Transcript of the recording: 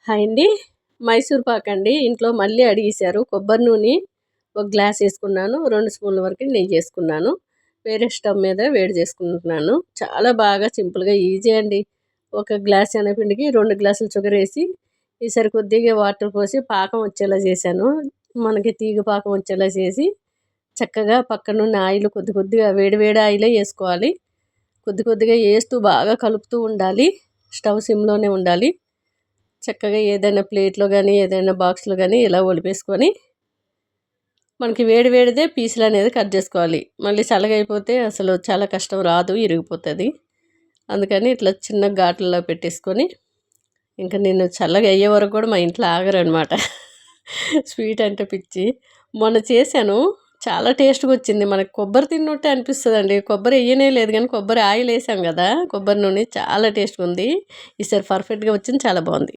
Hi అండి. మైసూర్ పాక్ అండి. ఇంట్లో మళ్ళీ అడిగేశారు. కొబ్బరి నూనె ఒక గ్లాస్ వేసుకున్నాను. 2 స్పూన్ల వరకు నెయ్యి చేసుకున్నాను. వేరే స్టవ్ మీద వేడి చేసుకుంటున్నాను. చాలా బాగా సింపుల్గా ఈజీ అండి. ఒక గ్లాస్ శనగపిండికి 2 గ్లాసులు షుగర్ వేసి ఈసారి కొద్దిగా వాటర్ పోసి పాకం వచ్చేలా చేశాను. మనకి తీగ పాకం వచ్చేలా చేసి చక్కగా పక్కనున్న ఆయిల్ కొద్ది కొద్దిగా వేడి వేడి ఆయిలే వేసుకోవాలి. కొద్ది కొద్దిగా వేస్తూ బాగా కలుపుతూ ఉండాలి. స్టవ్ సిమ్లోనే ఉండాలి. చక్కగా ఏదైనా ప్లేట్లో కానీ ఏదైనా బాక్స్లో కానీ ఇలా ఒలిపేసుకొని మనకి వేడి వేడిదే పీసులు అనేది కట్ చేసుకోవాలి. మళ్ళీ చల్లగైపోతే అసలు చాలా కష్టం, రాదు, ఇరిగిపోతుంది. అందుకని ఇట్లా చిన్న ఘాట్లలో పెట్టేసుకొని ఇంకా నేను చల్లగా అయ్యే వరకు కూడా మా ఇంట్లో ఆగరనమాట. స్వీట్ అంటే పిచ్చి. మొన్న చేశాను, చాలా టేస్ట్గా వచ్చింది. మనకు కొబ్బరి తిన్నట్టే అనిపిస్తుందండి. కొబ్బరి వేయనే లేదు కానీ కొబ్బరి ఆయిల్ వేసాం కదా, కొబ్బరి నూనె చాలా టేస్ట్గా ఉంది. ఈసారి పర్ఫెక్ట్గా వచ్చింది, చాలా బాగుంది.